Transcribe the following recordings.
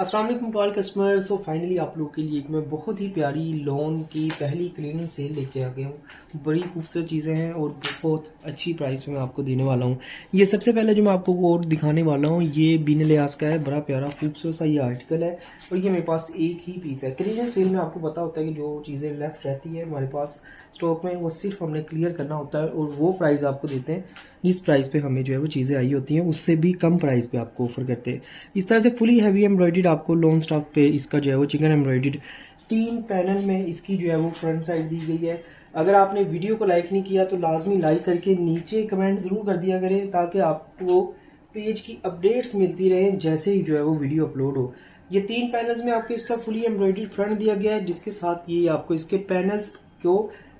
अस्सलाम वालेकुम to all customers. तो फाइनली आप लोगों के लिए एक मैं बहुत ही प्यारी लॉन की पहली क्लीनिंग सेल लेके आ गया हूँ। बड़ी खूबसूरत चीज़ें हैं और बहुत अच्छी प्राइस पे मैं आपको देने वाला हूँ। ये सबसे पहले जो मैं आपको और दिखाने वाला हूँ ये बिन लिहाज का है। बड़ा प्यारा खूबसूरत सा ये आर्टिकल है और ये मेरे पास एक ही पीस है। क्लीनिंग सेल में आपको पता होता है कि जो चीज़ें लेफ्ट रहती है हमारे पास स्टॉक में, वो सिर्फ हमने क्लियर करना होता है और वो प्राइस आपको देते हैं जिस प्राइस पे हमें जो है वो चीज़ें आई होती हैं उससे भी कम प्राइस पे आपको ऑफर करते हैं। इस तरह से फुली हैवी एम्ब्रॉयडर्ड आपको लॉन्ग स्टॉक पे इसका जो है वो चिकन एम्ब्रॉयडर्ड 3 पैनल में इसकी जो है वो फ्रंट साइड दी गई है। अगर आपने वीडियो को लाइक नहीं किया तो लाजमी लाइक करके नीचे कमेंट ज़रूर कर दिया करें ताकि आपको पेज की अपडेट्स मिलती रहें जैसे ही जो है वो वीडियो अपलोड हो। ये 3 पैनल्स में आपको इसका फुली एम्ब्रॉयडर्ड फ्रंट दिया गया है जिसके साथ ये आपको इसके पैनल्स को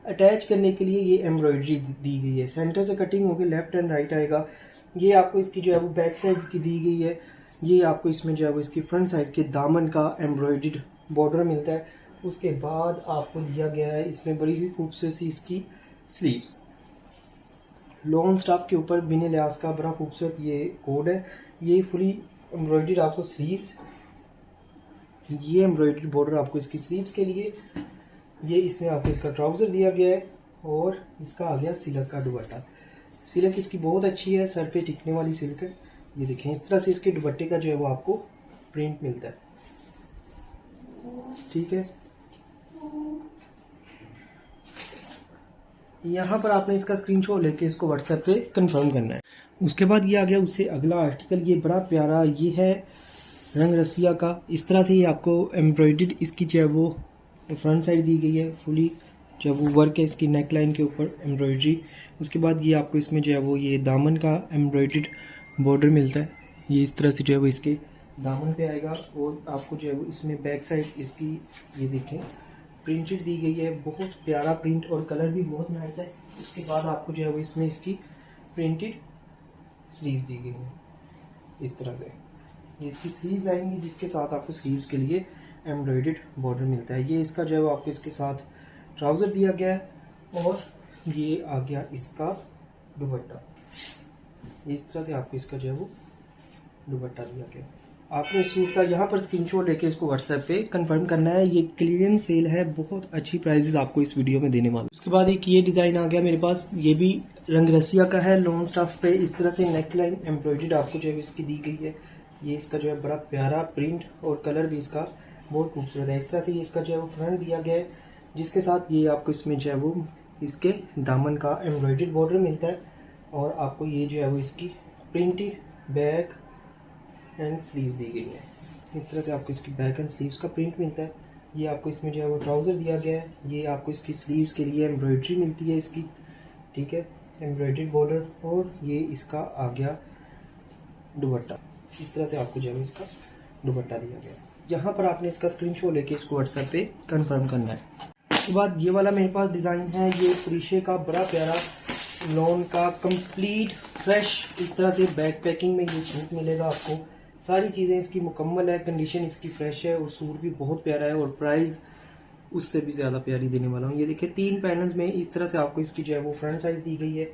अटैच करने के लिए ये एम्ब्रॉयडरी दी गई है। सेंटर से कटिंग होकर लेफ्ट एंड राइट आएगा। ये आपको इसकी जो है वो बैक साइड की दी गई है। ये आपको इसमें जो है वो इसकी फ्रंट साइड के दामन का एम्ब्रॉयडर्ड बॉर्डर मिलता है। उसके बाद आपको दिया गया है इसमें बड़ी ही खूबसूरत सी इसकी स्लीव्स। लॉन्ग स्टाफ के ऊपर बिन लिहाज का बड़ा खूबसूरत ये कोड है। ये फुली एम्ब्रॉयडर्ड आपको स्लीव्स, ये एम्ब्रॉयडर्ड बॉर्डर आपको इसकी स्लीव्स के लिए। ये इसमें आपको इसका ट्राउज़र दिया गया है और इसका आ गया सिल्क का दुपट्टा। सिल्क इसकी बहुत अच्छी है, सर पे टिकने वाली सिल्क है। ये देखें इस तरह से इसके दुपट्टे का जो है वो आपको प्रिंट मिलता है। ठीक है, यहाँ पर आपने इसका स्क्रीनशॉट लेके इसको व्हाट्सएप पे कंफर्म करना है। उसके बाद ये आ गया उससे अगला आर्टिकल। ये बड़ा प्यारा ये है रंग रसिया का। इस तरह से ये आपको एम्ब्रॉयडर्ड इसकी जो है वो फ्रंट साइड दी गई है। फुली जो वो वर्क है इसकी नेक लाइन के ऊपर एम्ब्रॉयडरी। उसके बाद ये आपको इसमें जो है वो ये दामन का एम्ब्रॉयडर्ड बॉर्डर मिलता है। ये इस तरह से जो है वो इसके दामन पे आएगा और आपको जो है वो इसमें बैक साइड इसकी ये देखें प्रिंटेड दी गई है। बहुत प्यारा प्रिंट और कलर भी बहुत नाइस है। उसके बाद आपको जो है वो इसमें इसकी प्रिंटेड स्लीव दी गई है इस तरह से। ये इसकी स्लीव्स आएंगी जिसके साथ आपको स्लीव्स के लिए एम्ब्रॉयडर्ड बॉर्डर मिलता है। ये इसका जो है वो आपको इसके साथ ट्राउज़र दिया गया है और ये आ गया इसका दुपट्टा। इस तरह से आपको इसका जो है वो दुपट्टा दिया गया। आपने इस सूट का यहाँ पर स्क्रीनशॉट लेके इसको व्हाट्सएप पे कंफर्म करना है। ये क्लियरेंस सेल है, बहुत अच्छी प्राइजेस आपको इस वीडियो में देने वाला। उसके बाद एक ये डिज़ाइन आ गया मेरे पास, ये भी रंग रसिया का है। लॉन्ग स्टाफ पे इस तरह से नेक लाइन एम्ब्रॉयडर्ड आपको जो है इसकी दी गई है। ये इसका जो है बड़ा प्यारा प्रिंट और कलर भी इसका बहुत खूबसूरत है। इस तरह से ये इसका जो है वो फ्रंट दिया गया है जिसके साथ ये आपको इसमें जो है वो इसके दामन का एम्ब्रॉयडर्ड बॉर्डर मिलता है और आपको ये जो है वो इसकी प्रिंटेड बैक एंड स्लीव्स दी गई है। इस तरह से आपको इसकी बैक एंड स्लीव्स का प्रिंट मिलता है। ये आपको इसमें जो है वो ट्राउज़र दिया गया है। ये आपको इसकी स्लीव्स के लिए एम्ब्रॉयडरी मिलती है इसकी। ठीक है, एम्ब्रॉयडर्ड बॉर्डर और ये इसका आ गया दुपट्टा। इस तरह से आपको जो है इसका दुपट्टा दिया गया। यहाँ पर आपने इसका स्क्रीनशॉट लेके इसको व्हाट्सएप पे कंफर्म करना है। उसके बाद ये वाला मेरे पास डिज़ाइन है। ये क्रीशे का बड़ा प्यारा लॉन का कंप्लीट फ्रेश इस तरह से बैक पैकिंग में ये सूट मिलेगा आपको। सारी चीज़ें इसकी मुकम्मल है, कंडीशन इसकी फ्रेश है और सूट भी बहुत प्यारा है और प्राइस उससे भी ज़्यादा प्यारी देने वाला हूँ। ये देखिए 3 पैनल्स में इस तरह से आपको इसकी जो है वो फ्रंट साइड दी गई है।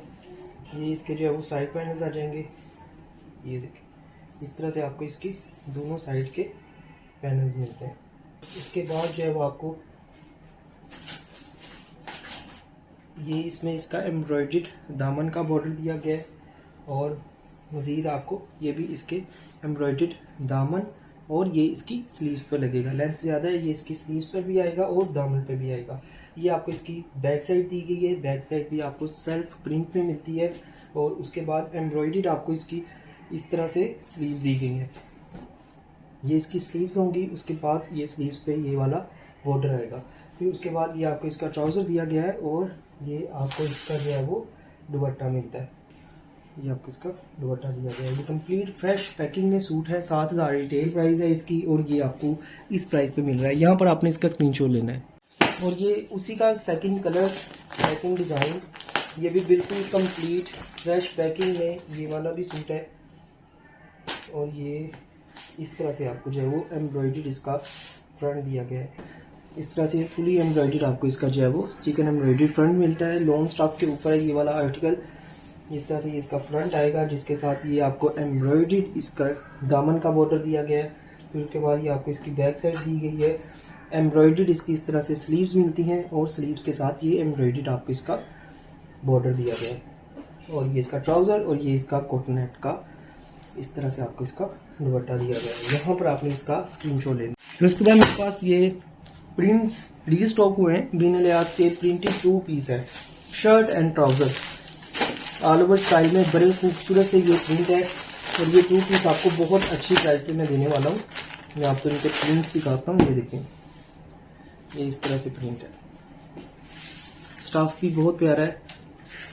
ये इसके जो है वो साइड पैनल्स आ जाएंगे। ये देखिए इस तरह से आपको इसकी दोनों साइड के पैनल्स मिलते हैं। इसके बाद जो है वो आपको ये इसमें इसका एम्ब्रॉयडर्ड दामन का बॉर्डर दिया गया है और मज़ीद आपको ये भी इसके एम्ब्रॉयडर्ड दामन और ये इसकी स्लीव्स पर लगेगा। लेंथ ज़्यादा है, ये इसकी स्लीव्स पर भी आएगा और दामन पर भी आएगा। ये आपको इसकी बैक साइड दी गई है। बैक साइड भी आपको सेल्फ प्रिंट में मिलती है और उसके बाद एम्ब्रॉयडर्ड आपको इसकी इस तरह से स्लीव्स दी गई हैं। ये इसकी स्लीव्स होंगी। उसके बाद ये स्लीव्स पे ये वाला बॉर्डर आएगा। फिर उसके बाद ये आपको इसका ट्राउज़र दिया गया है और ये आपको इसका जो है वो दुपट्टा मिलता है। ये आपको इसका दुपट्टा दिया गया है। ये कंप्लीट फ्रेश पैकिंग में सूट है। 7,000 रिटेल प्राइस है इसकी और ये आपको इस प्राइस पे मिल रहा है। यहाँ पर आपने इसका स्क्रीनशॉट लेना है। और ये उसी का सेकंड कलर पैकिंग डिज़ाइन, ये भी बिल्कुल कंप्लीट फ्रेश पैकिंग में ये वाला भी सूट है और ये इस तरह से आपको जो है वो एम्ब्रॉयडर्ड इसका फ्रंट दिया गया है। इस तरह से फुली एम्ब्रॉयडर्ड आपको इसका जो है वो चिकन एम्ब्रॉयडर्ड फ्रंट मिलता है। लॉन्ग स्टॉक के ऊपर है ये वाला आर्टिकल। इस तरह से ये इसका फ्रंट आएगा जिसके साथ ये आपको एम्ब्रॉयडर्ड इसका दामन का बॉर्डर दिया गया है। फिर उसके बाद ये आपको इसकी बैक साइड दी गई है। एम्ब्रॉयडर्ड इसकी इस तरह से स्लीव्स मिलती हैं और स्लीव्स के साथ ये एम्ब्रॉयडर्ड आपको इसका बॉर्डर दिया गया है। और ये इसका ट्राउज़र और ये इसका कॉटनेट का इस तरह से आपको इसका दुपट्टा दिया गया है। यहाँ पर आपने इसका स्क्रीनशॉट लेना। फिर उसके बाद मेरे पास ये प्रिंट्स रीस्टॉक हुए हैं बिन लिहाज के प्रिंटेड 2 पीस है, shirt and trouser all over style में बड़े खूबसूरत से ये प्रिंट है। और ये 2 पीस आपको बहुत अच्छी प्राइस पे मैं देने वाला हूँ। मैं आपको इनके प्रिंट्स दिखाता हूँ। ये देखें, ये इस तरह से प्रिंट है, स्टाफ भी बहुत प्यारा है।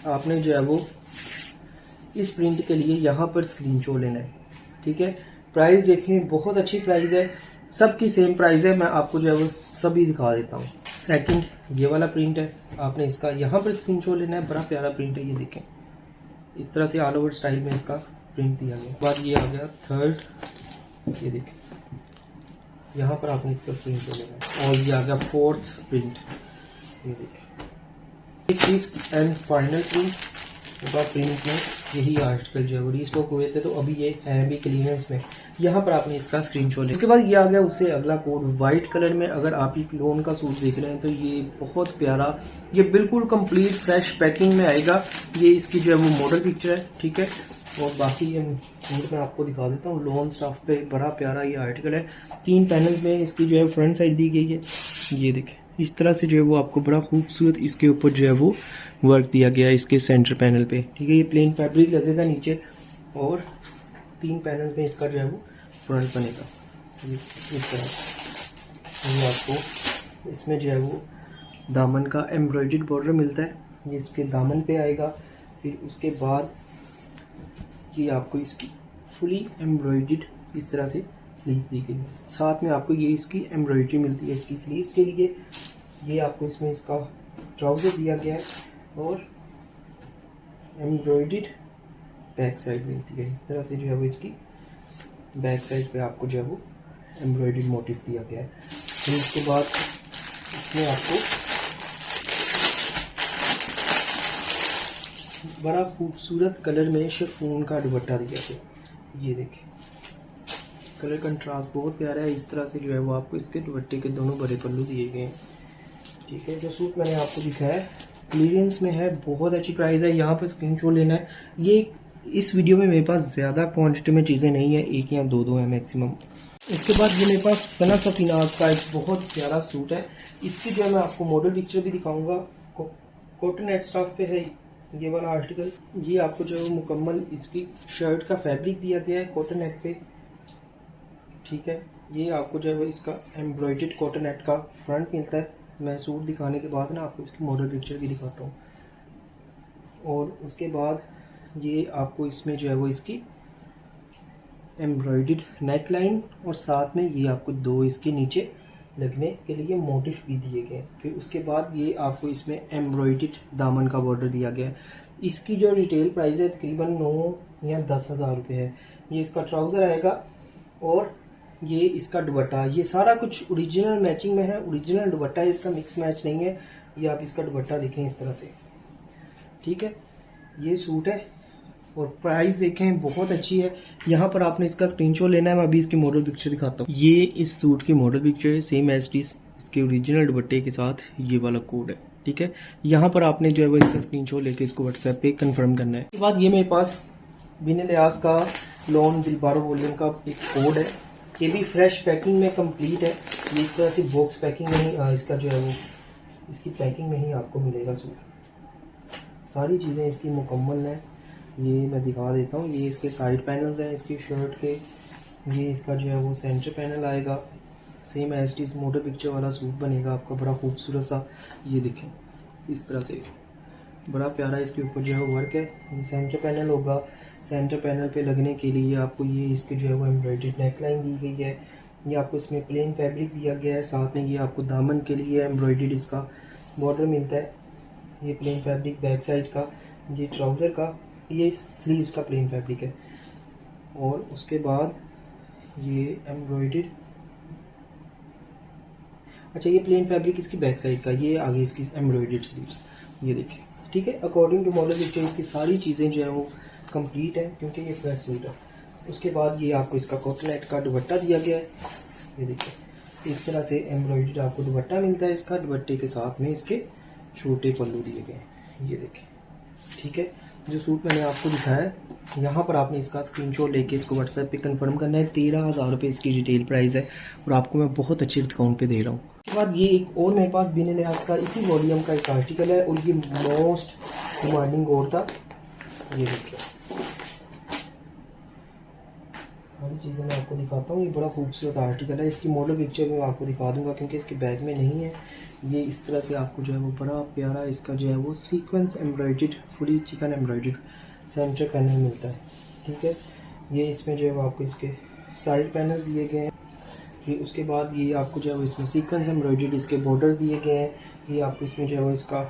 आपने जो है वो इस प्रिंट के लिए यहाँ पर स्क्रीनशॉट लेना है, ठीक है। प्राइस देखें, बहुत अच्छी प्राइस है, सबकी सेम प्राइस है। मैं आपको जो है वो सभी दिखा देता हूँ। सेकंड ये वाला प्रिंट है, आपने इसका यहाँ पर स्क्रीनशॉट लेना है। बड़ा प्यारा प्रिंट है, ये देखें इस तरह से ऑल ओवर स्टाइल में इसका प्रिंट दिया गया। बाद ये आ गया थर्ड, ये देखें यहाँ पर आपने इसका स्क्रीनशॉट लेना है। और ये आ गया फोर्थ प्रिंट, ये देखें। फिफ्थ एंड फाइनल प्रिंट में यही आर्टिकल जो है वो रीस्टॉक हुए थे, तो अभी ये है भी क्लीयरेंस में। यहाँ पर आपने इसका स्क्रीनशॉट लें। उसके बाद ये आ गया उससे अगला कोड वाइट कलर में। अगर आप एक लोन का सूट देख रहे हैं तो ये बहुत प्यारा, ये बिल्कुल कंप्लीट फ्रेश पैकिंग में आएगा। ये इसकी जो है वो मॉडल पिक्चर है, ठीक है। और बाकी ये मैं आपको दिखा देता हूँ। लोन स्टाफ पे बड़ा प्यारा ये आर्टिकल है। 3 पैनल्स में इसकी जो है फ्रंट साइड दी गई है। ये देखें इस तरह से जो है वो आपको बड़ा खूबसूरत इसके ऊपर जो है वो वर्क दिया गया है इसके सेंटर पैनल पे, ठीक है। ये प्लेन फैब्रिक लगेगा नीचे और 3 पैनल्स में इसका जो है वो फ्रंट बनेगा इस तरह। ये आपको इसमें जो है वो दामन का एम्ब्रॉयडर्ड बॉर्डर मिलता है, ये इसके दामन पे आएगा। फिर उसके बाद ये आपको इसकी फुली एम्ब्रॉयडर्ड इस तरह से स्लीव्स दी गई है। साथ में आपको ये इसकी एम्ब्रॉयडरी मिलती है इसकी स्लीव्स के लिए। ये आपको इसमें इसका ट्राउज़र दिया गया है और एम्ब्रॉयडर्ड बैक साइड मिलती है। इस तरह से जो है वो इसकी बैक साइड पे आपको जो है वो एम्ब्रॉयडर्ड मोटिव दिया गया है। फिर उसके बाद इसमें आपको बड़ा खूबसूरत कलर में शिफॉन का दुपट्टा दिया गया। ये देखिए कलर कंट्रास्ट बहुत प्यारा है। इस तरह से जो है वो आपको इसके दुपट्टे के दोनों बड़े पल्लू दिए गए हैं, ठीक है। जो सूट मैंने आपको दिखाया है क्लियरेंस में है, बहुत अच्छी प्राइस है। यहाँ पर स्क्रीनशॉट लेना है। ये इस वीडियो में मेरे पास ज़्यादा क्वांटिटी में चीज़ें नहीं है, 1 या 2 है मैक्सिमम। उसके बाद ये मेरे पास सना सफीनाज का एक बहुत प्यारा सूट है। इसकी जो है मैं आपको मॉडल पिक्चर भी दिखाऊंगा। कॉटन नेट स्टाफ पे है ये वाला आर्टिकल। ये आपको जो है मुकम्मल इसकी शर्ट का फैब्रिक दिया गया है कॉटन नेट पे, ठीक है। ये आपको जो है वो इसका एम्ब्रॉयडर्ड कॉटन नेट का फ्रंट मिलता है। मैं सूट दिखाने के बाद ना आपको इसकी मॉडल पिक्चर भी दिखाता हूँ। और उसके बाद ये आपको इसमें जो है वो इसकी एम्ब्रॉयडर्ड नेक लाइन और साथ में ये आपको 2 इसके नीचे लगने के लिए मोटिफ भी दिए गए। फिर उसके बाद ये आपको इसमें एम्ब्रॉयडर्ड दामन का बॉर्डर दिया गया है। इसकी जो रिटेल प्राइस है तकरीबन 9 या 10 हज़ार रुपये है। ये इसका ट्राउज़र आएगा और ये इसका दुपट्टा, ये सारा कुछ ओरिजिनल मैचिंग में है। ओरिजिनल दुपट्टा है इसका, मिक्स मैच नहीं है। ये आप इसका दुपट्टा देखें इस तरह से, ठीक है। ये सूट है और प्राइस देखें बहुत अच्छी है। यहाँ पर आपने इसका स्क्रीनशॉट लेना है। मैं अभी इसकी मॉडल पिक्चर दिखाता हूँ। ये इस सूट की मॉडल पिक्चर है, सेम एज इट इज इसके ओरिजिनल दुपट्टे के साथ ये वाला कोड है, ठीक है। यहाँ पर आपने जो है वो इसका स्क्रीनशॉट लेके इसको व्हाट्सएप पे कंफर्म करना है। उसके बाद ये मेरे पास बिन लिहाज का लॉन दिलबारो वॉल्यूम का एक कोड है। ये भी फ्रेश पैकिंग में कंप्लीट है। ये इस तरह से बॉक्स पैकिंग में ही इसका जो है वो इसकी पैकिंग में ही आपको मिलेगा सूट। सारी चीज़ें इसकी मुकम्मल हैं। ये मैं दिखा देता हूँ। ये इसके साइड पैनल्स हैं इसकी शर्ट के। ये इसका जो है वो सेंटर पैनल आएगा। Same as it is model picture वाला सूट बनेगा आपका, बड़ा खूबसूरत सा। ये देखें इस तरह से बड़ा प्यारा इसके ऊपर जो है वर्क है। ये सेंटर पैनल होगा। सेंटर पैनल पे लगने के लिए आपको ये इसके जो है वो एम्ब्रॉयडर्ड नेक लाइन दी गई है। ये आपको इसमें प्लेन फैब्रिक दिया गया है। साथ में ये आपको दामन के लिए एम्ब्रॉयडर्ड इसका बॉर्डर मिलता है। ये प्लेन फैब्रिक बैक साइड का, ये ट्राउज़र का, ये स्लीव्स का प्लेन फैब्रिक है। और उसके बाद ये एम्ब्रॉयडर्ड, अच्छा ये प्लेन फैब्रिक इसकी बैक साइड का, ये आगे इसकी एम्ब्रॉयडर्ड स्लीव्स। ये देखिए, ठीक है। अकॉर्डिंग टू मॉडल पिक्चर इसकी सारी चीज़ें जो है वो कंप्लीट है क्योंकि ये फ्रेश सूट है। उसके बाद ये आपको इसका कॉटनेट का दुपट्टा दिया गया है। ये देखिए इस तरह से एम्ब्रॉयडर्ड आपको दुपट्टा मिलता है इसका। दुपट्टे के साथ में इसके छोटे पल्लू दिए गए हैं, ये देखिए। ठीक है, जो सूट मैंने आपको दिखाया है यहाँ पर आपने इसका स्क्रीनशॉट लेके इसको व्हाट्सएप पे कंफर्म करना है। 13,000 रुपये इसकी रिटेल प्राइस है और आपको मैं बहुत अच्छे डिस्काउंट पे दे रहा हूँ। उसके बाद ये एक और मेरे पास बिन लिहाज का इसी वॉल्यूम का एक आर्टिकल है और ये मोस्ट डिमांडिंग और था। ये देखिए सारी चीज़ें मैं आपको दिखाता हूँ। ये बड़ा खूबसूरत आर्टिकल है, इसकी मॉडल पिक्चर मैं आपको दिखा दूंगा क्योंकि इसके बैग में नहीं है। ये इस तरह से आपको जो है वो बड़ा प्यारा इसका जो है वो sequence embroidered fully chicken embroidered centre panel मिलता है। ठीक है, ये इसमें जो है वो आपको इसके साइड पैनल दिए गए हैं। ये उसके बाद ये आपको जो है वो इसमें सीक्वेंस एम्ब्रॉयडर्ड इसके बॉर्डर दिए गए हैं। ये आपको इसमें जो है वो इसका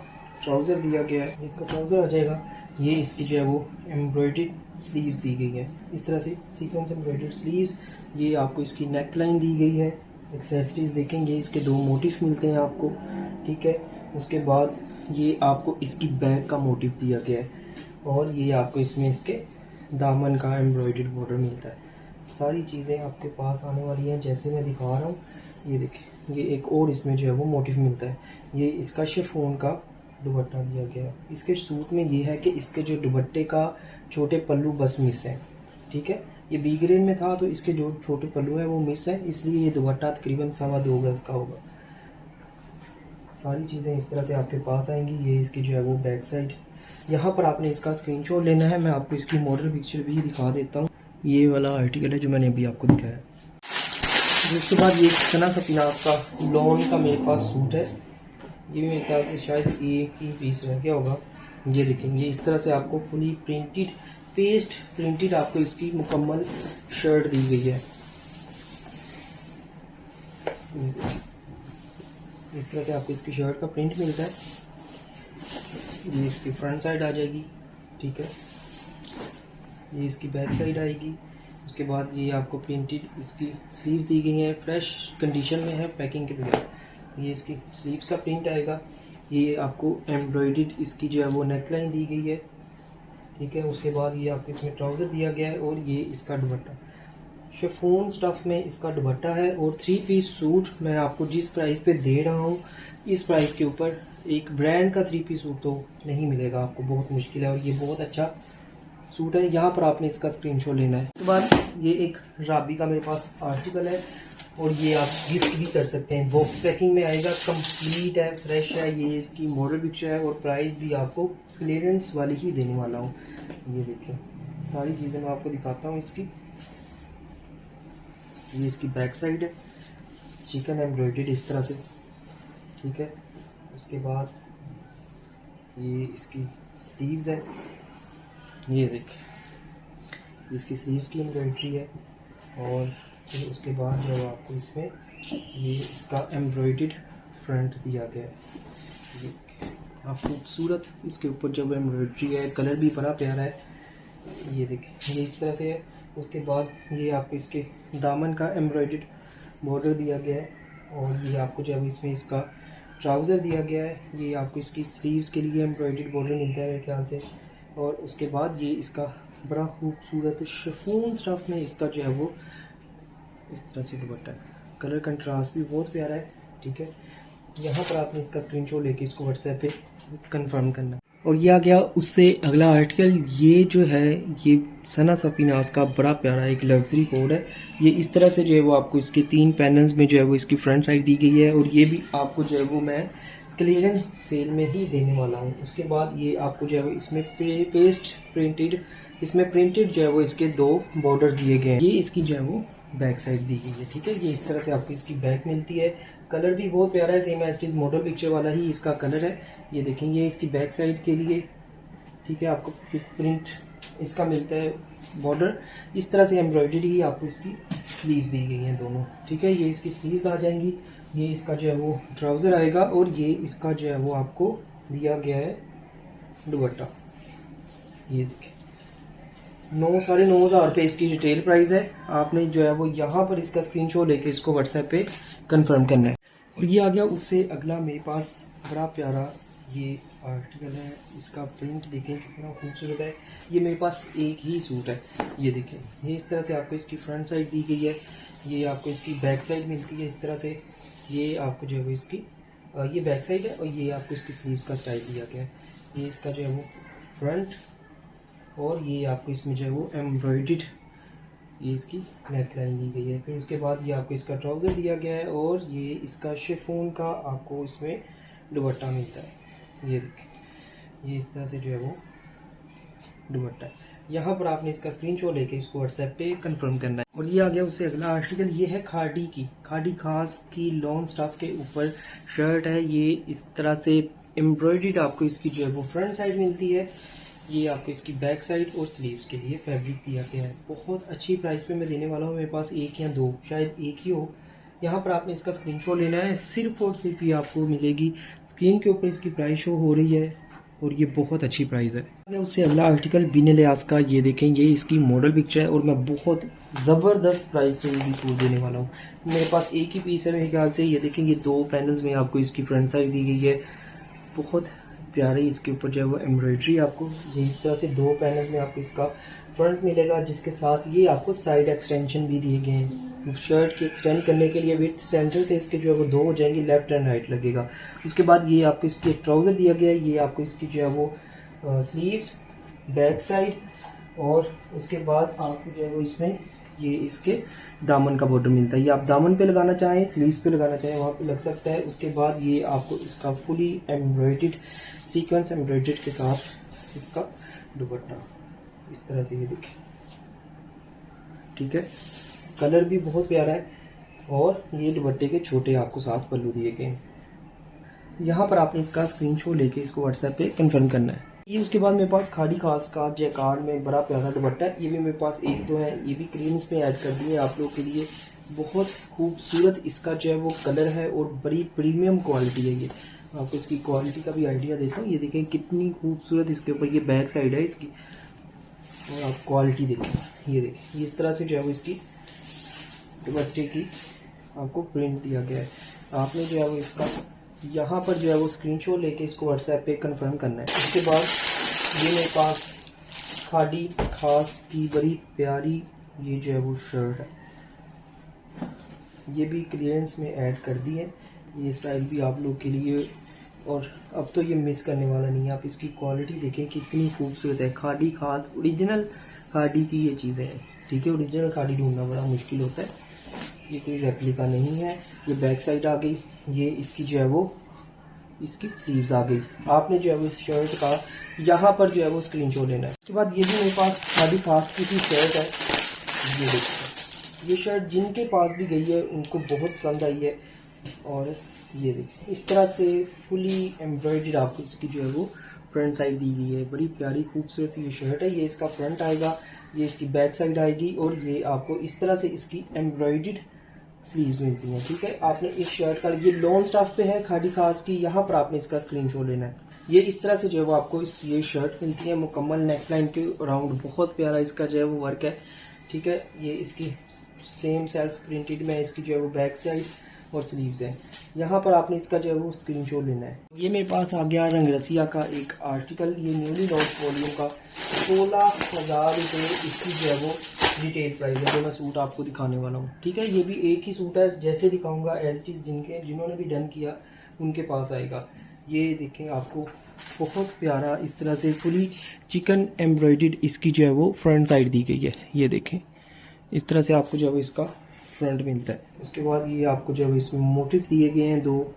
ट्राउज़र दिया गया है, इसका ट्राउज़र आ जाएगा। ये इसकी जो है वो एम्ब्रॉयडर्ड स्लीव्स दी गई है, इस तरह से सीक्वेंस एम्ब्रॉयडर्ड स्लीव्स। ये आपको इसकी नेक लाइन दी गई है। एक्सेसरीज देखेंगे इसके दो मोटिफ मिलते हैं आपको। ठीक है, उसके बाद ये आपको इसकी बैक का मोटिफ दिया गया है और ये आपको इसमें इसके दामन का एम्ब्रॉयडर्ड बॉर्डर मिलता है। सारी चीज़ें आपके पास आने वाली हैं जैसे मैं दिखा रहा हूँ। ये देखिए ये एक और इसमें जो है वो मोटिफ मिलता है। ये इसका शिफॉन का दुपट्टा दिया गया है। इसके सूट में ये है कि इसके जो दुपट्टे का छोटे पल्लू बस मिस है। ठीक है, ये बी ग्रेड में था तो इसके जो छोटे पल्लू है वो मिस है, इसलिए ये दुपट्टा तकरीबन 2.25 गज का होगा। सारी चीज़ें इस तरह से आपके पास आएंगी। ये इसकी जो है वो बैक साइड, यहाँ पर आपने इसका स्क्रीनशॉट लेना है। मैं आपको इसकी मॉडल पिक्चर भी दिखा देता हूँ। ये वाला आर्टिकल है जो मैंने अभी आपको दिखाया है। उसके बाद ये सना सफीनाज का लॉन का मेरे पास सूट है। ये मेरे ख्याल से शायद एक ही पीस रह गया होगा। ये देखेंगे इस तरह से आपको फुली प्रिंटेड पेस्ट प्रिंटेड आपको इसकी मुकम्मल शर्ट दी गई है। इस तरह से आपको इसकी शर्ट का प्रिंट मिलता है। ये इसकी फ्रंट साइड आ जाएगी। ठीक है, ये इसकी बैक साइड आएगी। उसके बाद ये आपको प्रिंटेड इसकी स्लीव्स दी गई हैं, फ्रेश कंडीशन में है पैकिंग के बगैर। ये इसकी स्लीव्स का प्रिंट आएगा। ये आपको एम्ब्रॉयडर्ड इसकी जो है वो नेकलाइन दी गई है। ठीक है, उसके बाद ये आपको इसमें ट्राउज़र दिया गया है और ये इसका दुपट्टा शिफॉन स्टफ में इसका दुपट्टा है। और 3 पीस सूट मैं आपको जिस प्राइस पे दे रहा हूँ इस प्राइस के ऊपर एक ब्रांड का 3 पीस सूट तो नहीं मिलेगा आपको, बहुत मुश्किल है। और ये बहुत अच्छा सूट है, यहाँ पर आपने इसका स्क्रीनशॉट लेना है। उसके बाद ये एक राबी का मेरे पास आर्टिकल है और ये आप गिफ्ट भी कर सकते हैं। बॉक्स पैकिंग में आएगा, कंप्लीट है, फ्रेश है। ये इसकी मॉडल पिक्चर है और प्राइस भी आपको क्लियरेंस वाली ही देने वाला हूँ। ये देखिए सारी चीज़ें मैं आपको दिखाता हूँ इसकी। ये इसकी बैक साइड है, चिकन एम्ब्रॉयडर्ड इस तरह से। ठीक है, उसके बाद ये इसकी स्लीव्स है। ये देखिए इसकी स्लीव्स की एम्ब्रॉयडरी है। और फिर उसके बाद जो है आपको इसमें ये इसका एम्ब्रॉयडर्ड फ्रंट दिया गया है। ये आप खूबसूरत इसके ऊपर जब एम्ब्रॉयडरी है, कलर भी बड़ा प्यारा है। ये देखिए ये इस तरह से है। उसके बाद ये आपको इसके दामन का एम्ब्रॉयडर्ड बॉर्डर दिया गया है और ये आपको जब इसमें इसका ट्राउज़र दिया गया है। ये आपको इसकी स्लीव्स के लिए एम्ब्रॉयडर्ड बॉर्डर मिलता है मेरे ख्याल से। और उसके बाद ये इसका बड़ा खूबसूरत शिफॉन स्टफ में इसका जो है वो इस तरह से दुपट्टा है। कलर कंट्रास्ट भी बहुत प्यारा है। ठीक है, यहाँ पर आपने इसका स्क्रीनशॉट लेके इसको व्हाट्सएप पे कंफर्म करना। और ये आ गया उससे अगला आर्टिकल। ये जो है ये सना सफीनाज का बड़ा प्यारा एक लग्जरी कोड है। ये इस तरह से जो है वो आपको इसके 3 पैनल्स में जो है वो इसकी फ्रंट साइड दी गई है और ये भी आपको जो है वो मैं क्लियरेंस सेल में ही देने वाला हूँ। उसके बाद ये आपको जो है वो इसमें पेस्ट प्रिंटेड इसमें प्रिंटेड जो है वो इसके 2 बॉर्डर्स दिए गए हैं। ये इसकी जो है वो बैक साइड दी गई है। ठीक है, ये इस तरह से आपको इसकी बैक मिलती है। कलर भी बहुत प्यारा है, same as it model picture वाला ही इसका कलर है। ये देखेंगे इसकी बैक साइड के लिए। ठीक है, आपको प्रिंट इसका मिलता है बॉर्डर इस तरह से एम्ब्रॉयडरी ही आपको इसकी स्लीव्स दी गई हैं दोनों। ठीक है, ये इसकी स्लीव्स आ जाएंगी। ये इसका जो है वो ट्राउज़र आएगा और ये इसका जो है वो आपको दिया गया है दुपट्टा। ये देखिए 9-9.5 रुपये इसकी रिटेल प्राइस है। आपने जो है वो यहाँ पर इसका स्क्रीनशॉट लेके इसको व्हाट्सएप पे कंफर्म करना है। और ये आ गया उससे अगला मेरे पास बड़ा प्यारा ये आर्टिकल है, इसका प्रिंट देखें कितना खूबसूरत है। ये मेरे पास एक ही सूट है, ये देखें। ये इस तरह से आपको इसकी फ्रंट साइड दी गई है, ये आपको इसकी बैक साइड मिलती है इस तरह से। ये आपको जो है वो इसकी ये बैक साइड है और ये आपको इसकी स्लीव्स का स्टाइल दिया गया है। ये इसका जो है वो फ्रंट और ये आपको इसमें जो है वो एम्ब्रॉयडर्ड ये इसकी नेक लाइन दी गई है। फिर उसके बाद ये आपको इसका ट्राउज़र दिया गया है और ये इसका शिफॉन का आपको इसमें दुपट्टा मिलता है। ये देखिए, ये इस तरह से जो है वो दुपट्टा है। यहाँ पर आपने इसका स्क्रीनशॉट लेके इसको व्हाट्सएप पे कंफर्म करना है। और ये आ गया उससे अगला आर्टिकल, ये है खाड़ी की, खाड़ी खास की लॉन्ग स्टफ के ऊपर शर्ट है। ये इस तरह से एम्ब्रॉयडर्ड आपको इसकी जो है वो फ्रंट साइड मिलती है। ये आपको इसकी बैक साइड और स्लीव्स के लिए फैब्रिक दिया गया है। बहुत अच्छी प्राइस पे मैं देने वाला हूँ, मेरे पास एक या दो शायद एक ही हो। यहाँ पर आपने इसका स्क्रीनशॉट लेना है, सिर्फ और सिर्फ ये आपको मिलेगी। स्क्रीन के ऊपर इसकी प्राइस शो हो रही है और ये बहुत अच्छी प्राइस है। उससे अगला आर्टिकल बिन लिहाज का, ये देखें, ये इसकी मॉडल पिक्चर है और मैं बहुत ज़बरदस्त प्राइस पे ये सूट देने वाला हूँ। मेरे पास एक ही पीस है मेरे ख्याल से। ये देखें, ये दो पैनल्स में आपको इसकी फ्रंट साइड दी गई है, बहुत प्यारी। इसके ऊपर जो है वो एम्ब्रॉयडरी आपको ये इस तरह से दो पैनल्स में आपको इसका फ्रंट मिलेगा, जिसके साथ ये आपको साइड एक्सटेंशन भी दिए गए हैं। शर्ट की एक्सटेंड करने के लिए विथ सेंटर से इसके जो है वो दो हो जाएंगे, लेफ्ट एंड राइट लगेगा। उसके बाद ये आपको इसकी एक ट्राउज़र दिया गया है, ये आपको इसकी जो है वो स्लीव्स, बैक साइड और उसके बाद आपको जो है वो इसमें ये इसके दामन का बॉर्डर मिलता है। ये आप दामन पे लगाना चाहें, स्लीव्स पे लगाना चाहें, वहाँ पे लग सकता है। उसके बाद ये आपको इसका फुली एम्ब्रॉयडर्ड सीक्वेंस एम्ब्रॉयडर्ड के साथ इसका दुपट्टा इस तरह से, ये देखें, ठीक है। कलर भी बहुत प्यारा है और ये दुपट्टे के छोटे आपको साथ पल्लू दिए गए हैं। यहाँ पर आपने इसका स्क्रीनशॉट लेके इसको व्हाट्सएप पे कंफर्म करना है। ये उसके बाद मेरे पास खाड़ी खास का जैकार्ड में बड़ा प्यारा दुपट्टा है। ये भी मेरे पास एक दो है, ये भी क्रीम्स में ऐड कर दिए आप लोगों के लिए। बहुत खूबसूरत इसका जो है वो कलर है और बड़ी प्रीमियम क्वालिटी है। ये आपको इसकी क्वालिटी का भी आइडिया देता हूँ। ये देखें कितनी खूबसूरत इसके ऊपर ये बैक साइड है इसकी, और आप क्वालिटी देखें, ये देखें, इस तरह से जो है वो इसकी दुपट्टे की आपको प्रिंट दिया गया है। आपने जो है वो इसका यहाँ पर जो है वो स्क्रीनशॉट लेके इसको व्हाट्सएप पे कंफर्म करना है। उसके बाद ये मेरे पास खाड़ी खास की बड़ी प्यारी ये जो है वो शर्ट है, ये भी क्लियरेंस में ऐड कर दी है। ये स्टाइल भी आप लोग के लिए, और अब तो ये मिस करने वाला नहीं है। आप इसकी क्वालिटी देखें कितनी खूबसूरत है। खाड़ी खास ओरिजिनल खाड़ी की ये चीज़ें हैं, ठीक है। ओरिजिनल खाड़ी ढूंढना बड़ा मुश्किल होता है, ये कोई रेप्लिका नहीं है। ये बैक साइड आ गई, ये इसकी जो है वो इसकी स्लीव्स आ गई। आपने जो है वो इस शर्ट का यहाँ पर जो है वो स्क्रीनशॉट लेना है। उसके बाद ये भी मेरे पास खाड़ी खास की शर्ट है, ये देखिए। ये शर्ट जिनके पास भी गई है उनको बहुत पसंद आई है। और ये देखिए इस तरह से फुली एम्ब्रॉयडर्ड आपको इसकी जो है वो फ्रंट साइड दी गई है। बड़ी प्यारी खूबसूरत ये शर्ट है। ये इसका फ्रंट आएगा, ये इसकी बैक साइड आएगी और ये आपको इस तरह से इसकी एम्ब्रॉयडर्ड स्लीव्स मिलती हैं, ठीक है। आपने इस शर्ट का, ये लॉन्ग स्टफ पे है खाड़ी खास की, यहाँ पर आपने इसका स्क्रीनशॉट लेना है। ये इस तरह से जो है वो आपको ये शर्ट मिलती है मुकम्मल नेकलाइन के अराउंड। बहुत प्यारा इसका जो है वो वर्क है, ठीक है। ये इसकी सेम सेल्फ प्रिंटेड में इसकी जो है वो बैक साइड और स्लीव्स है। यहाँ पर आपने इसका जो है वो स्क्रीनशॉट लेना है। ये मेरे पास आ गया रंगरसिया का एक आर्टिकल, ये न्यूली लॉन्च वॉल्यूम का 16,000 रुपये इसकी जो है वो रिटेल प्राइस है, जो मैं सूट आपको दिखाने वाला हूँ, ठीक है। ये भी एक ही सूट है, जैसे दिखाऊंगा एज इट इज़ जिन्होंने भी डन किया उनके पास आएगा। ये देखें आपको बहुत प्यारा इस तरह से फुली चिकन एम्ब्रॉयडर्ड इसकी जो है वो फ्रंट साइड दी गई है। ये देखें इस तरह से आपको जो है वो इसका फ्रंट मिलता है। उसके बाद ये आपको जो है इसमें मोटिव दिए गए हैं दो,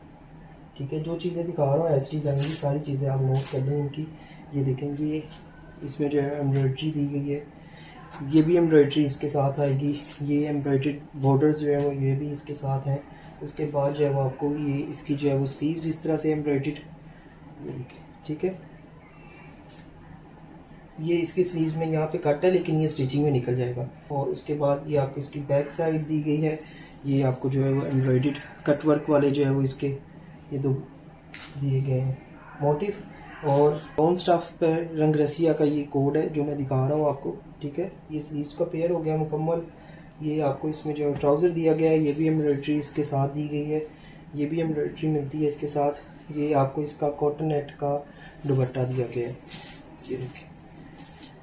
ठीक है। जो चीज़ें दिखा रहा हूँ एज इट इज़ आएंगी, सारी चीज़ें आप नोट कर लें इनकी। ये देखेंगे इसमें जो है एम्ब्रॉयडरी दी गई है, ये भी एम्ब्रॉयडरी इसके साथ आएगी। ये एम्ब्रॉयडर्ड बॉर्डर्स जो है वो ये भी इसके साथ हैं। उसके बाद जो है वो आपको ये इसकी जो है वो स्लीव्स इस तरह से एम्ब्रॉयडर्ड, ठीक है। ये इसकी स्लीव्स में यहाँ पे कट है लेकिन ये स्टिचिंग में निकल जाएगा। और उसके बाद ये आपको इसकी बैक साइड दी गई है। ये आपको जो है वो एम्ब्रॉयडर्ड कट वर्क वाले जो है वो इसके ये दो दिए गए हैं मोटिव। और लॉन्ग स्टफ पर रंगरसिया का ये कोड है जो मैं दिखा रहा हूँ आपको, ठीक है। ये स्लीव्स का पेयर हो गया मुकम्मल। ये आपको इसमें जो ट्राउज़र दिया गया है, ये भी एम्ब्रॉयडरी इसके साथ दी गई है। ये भी एम्ब्रॉयडरी मिलती है इसके साथ। ये आपको इसका कॉटन नेट का दुपट्टा दिया गया है, ये देखिए,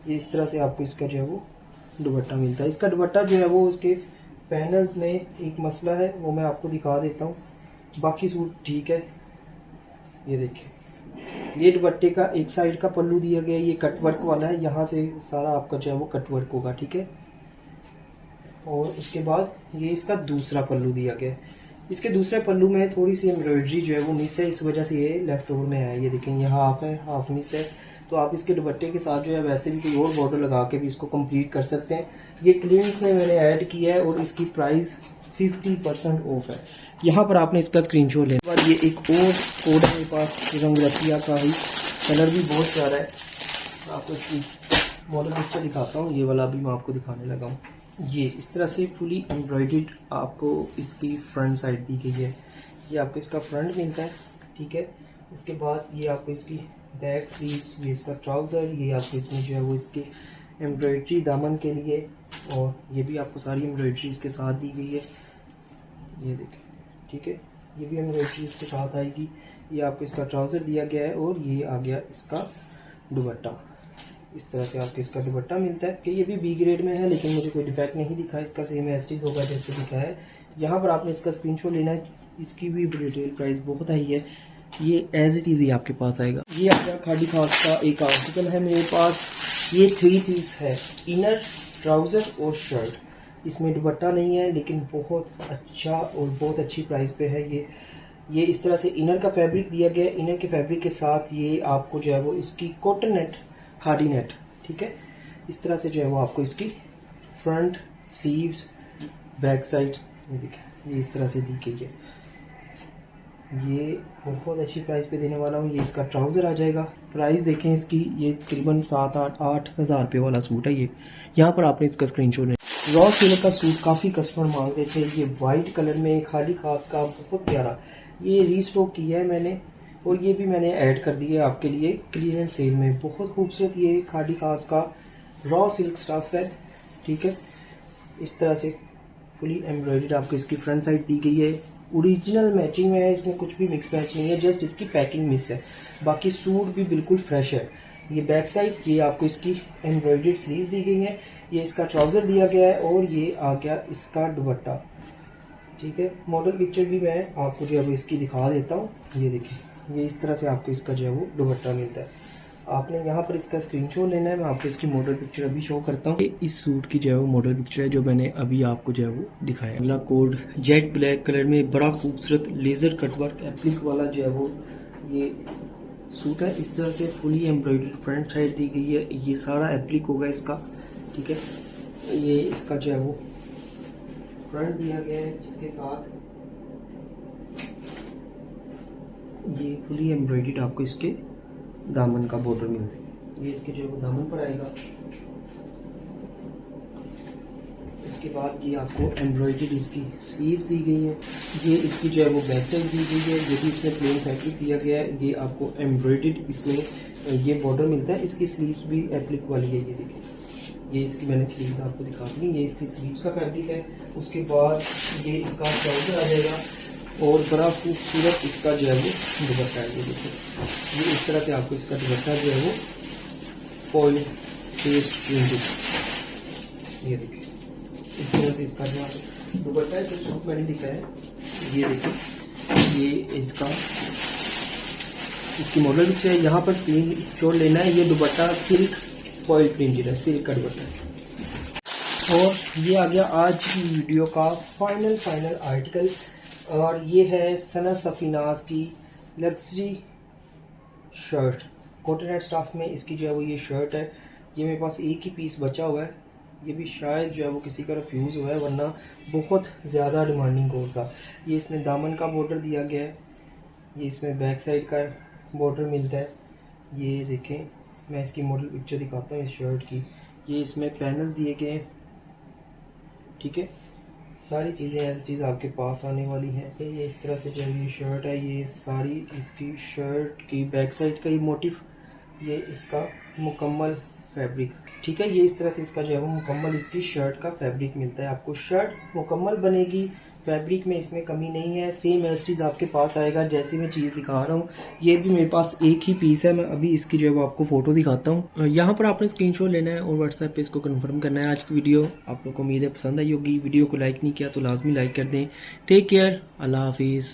ये इस तरह से आपको इसका जो है वो दुपट्टा मिलता है। इसका दुपट्टा जो है वो उसके पैनल्स में एक मसला है, वो मैं आपको दिखा देता हूँ, बाकी सूट ठीक है। ये देखिए, ये दुपट्टे का एक साइड का पल्लू दिया गया है, ये कटवर्क वाला है, यहाँ से सारा आपका जो है वो कटवर्क होगा, ठीक है। और उसके बाद ये इसका दूसरा पल्लू दिया गया है। इसके दूसरे पल्लू में थोड़ी सी एम्ब्रॉयडरी जो है वो मिस है, इस वजह से ये लेफ्ट ओवर में है। ये देखें, ये हाफ है, हाफ मिस है। तो आप इसके दुपट्टे के साथ जो है वैसे भी कोई और बॉर्डर लगा के भी इसको कंप्लीट कर सकते हैं। ये क्लीन्स में मैंने ऐड किया है और इसकी प्राइस 50% ऑफ है। यहाँ पर आपने इसका स्क्रीनशॉट लेने के बाद ये एक और कोड है मेरे पास, रंग रसिया का ही, कलर भी बहुत प्यारा है। आपको इसकी मॉडल पिक्चर दिखाता हूँ, ये वाला भी मैं आपको दिखाने लगा हूँ। ये इस तरह से फुली एम्ब्रॉयडर्ड आपको इसकी फ्रंट साइड दी गई है। ये आपको इसका फ्रंट मिलता है, ठीक है। इसके बाद ये आपको इसकी बैक स्लीव्स, ये इसका ट्राउज़र, ये आपको इसमें जो है वो इसके एम्ब्रॉयडरी दामन के लिए, और ये भी आपको सारी एम्ब्रॉयडरी इसके साथ दी गई है, ये देखें, ठीक है। ये भी एम्ब्रॉयडरी इसके साथ आएगी। ये आपको इसका ट्राउज़र दिया गया है और ये आ गया इसका दुपट्टा। इस तरह से आपको इसका दुपट्टा मिलता है कि ये भी बी ग्रेड में है, लेकिन मुझे कोई डिफेक्ट नहीं दिखा, इसका सेम एस्टीज होगा जैसे दिखा है। यहाँ पर आपने इसका स्क्रीनशॉट लेना है। इसकी भी रिटेल प्राइस बहुत हाई है, ये एज इट इज़ ही आपके पास आएगा। ये आपका खादी खास का एक आर्टिकल है मेरे पास, ये 3 पीस है, इनर, ट्राउज़र और शर्ट। इसमें दुपट्टा नहीं है, लेकिन बहुत अच्छा और बहुत अच्छी प्राइस पे है ये इस तरह से इनर का फैब्रिक दिया गया है। इनर के फैब्रिक के साथ ये आपको जो है वो इसकी कॉटन नेट, खादी नेट, ठीक है, इस तरह से जो है वो आपको इसकी फ्रंट स्लीव्स, बैक साइड, ये देखिए, ये इस तरह से दी गई है। ये बहुत अच्छी प्राइस पे देने वाला हूँ। ये इसका ट्राउज़र आ जाएगा। प्राइस देखें इसकी, ये तकरीबन 7-8 हज़ार रुपये वाला सूट है। ये यहाँ पर आपने इसका स्क्रीनशॉट है। रॉ सिल्क का सूट काफ़ी कस्टमर मांग रहे थे, ये वाइट कलर में खादी खास का, बहुत प्यारा। ये रीस्टॉक किया है मैंने, और ये भी मैंने ऐड कर दिया है आपके लिए क्लियरेंस सेल में। बहुत खूबसूरत ये खादी खास का रॉ सिल्क स्टफ है, ठीक है। इस तरह से फुली एम्ब्रॉयडर्ड आपको इसकी फ्रंट साइड दी गई है। ओरिजिनल मैचिंग में है, इसमें कुछ भी मिक्स मैच नहीं है, जस्ट इसकी पैकिंग मिस है, बाकी सूट भी बिल्कुल फ्रेश है। ये बैक साइड, ये आपको इसकी एम्ब्रॉयडर्ड स्लीव्स दी गई है। ये इसका ट्राउज़र दिया गया है और ये आ गया इसका दुपट्टा, ठीक है। मॉडल पिक्चर भी मैं आपको जो है इसकी दिखा देता हूँ। ये देखिए, ये इस तरह से आपको इसका जो है वो दुपट्टा मिलता है। आपने यहाँ पर इसका स्क्रीनशॉट लेना है। मैं आपको इसकी मॉडल पिक्चर अभी शो करता हूँ। इस सूट की जो है वो मॉडल पिक्चर है जो मैंने अभी आपको जो है वो दिखाया। अगला कोड जेट ब्लैक कलर में बड़ा खूबसूरत लेज़र कटवर्क एप्लिक वाला जो है वो ये सूट है। इस तरह से फुली एम्ब्रॉयडर्ड फ्रंट साइड दी गई है, ये सारा एप्लिक होगा इसका, ठीक है। ये इसका जो है वो फ्रंट दिया गया है, जिसके साथ ये फुली एम्ब्रॉयडर्ड आपको इसके दामन का बॉर्डर मिलता है। ये इसके जो है दामन पर आएगा। इसके बाद ये आपको एम्ब्रॉयडर्ड इसकी स्लीव्स दी गई है। ये इसकी जो है वो बैक साइड दी गई है, ये भी इसमें प्लेन फैब्रिक दिया गया है। ये आपको एम्ब्रॉयडर्ड इसमें ये बॉर्डर मिलता है। इसकी स्लीव्स भी एप्लिक वाली है, ये देखिए, ये इसकी मैंने स्लीव्स आपको दिखा दी। ये इसकी स्लीव्स का फैब्रिक है। उसके बाद ये इसका ट्राउज़र आ जाएगा और बड़ा खूबसूरत इसका जो है वो दुपट्टा है। ये देखिए, ये इस तरह से आपको इसका दुपट्टा जो है वो फॉइल पेस्ट प्रिंटेड, ये देखिए, इस तरह से इसका जो दुपट्टा है। जो सूट मैंने दिखाया है, ये देखिए, ये इसका इसकी मॉडल पिक्चर है। यहाँ पर स्क्रीन शॉट लेना है। ये दुपट्टा सिल्क फॉइल प्रिंटेड है, सिल्क का दुपट्टा है। और ये आ गया आज की वीडियो का फाइनल आर्टिकल, और ये है सना सफीनाज की luxury shirt, cotton net stuff में इसकी जो है वो ये शर्ट है। ये मेरे पास एक ही पीस बचा हुआ है, ये भी शायद जो है वो किसी का रिफ्यूज़ हुआ है, वरना बहुत ज़्यादा डिमांडिंग कोड था। ये इसमें दामन का बॉर्डर दिया गया है, ये इसमें बैक साइड का बॉर्डर मिलता है। ये देखें, मैं इसकी मॉडल पिक्चर दिखाता हूँ इस शर्ट की। ये इसमें पैनल दिए गए हैं, ठीक है। सारी चीज़ें ऐसी चीज़ आपके पास आने वाली हैं। ये इस तरह से जो ये शर्ट है, ये सारी इसकी शर्ट की बैक साइड का ये मोटिव, ये इसका मुकम्मल फैब्रिक, ठीक है। ये इस तरह से इसका जो है वो मुकम्मल इसकी शर्ट का फैब्रिक मिलता है आपको। शर्ट मुकम्मल बनेगी फैब्रिक में इसमें कमी नहीं है, सेम एज आपके पास आएगा जैसी मैं चीज़ दिखा रहा हूँ। ये भी मेरे पास एक ही पीस है, मैं अभी इसकी जो है वो आपको फ़ोटो दिखाता हूँ। यहाँ पर आपने स्क्रीनशॉट लेना है और व्हाट्सएप पे इसको कंफर्म करना है। आज की वीडियो आप लोग को उम्मीद है पसंद आई होगी। वीडियो को लाइक नहीं किया तो लाजमी लाइक कर दें। टेक केयर, अल्लाह हाफिज़।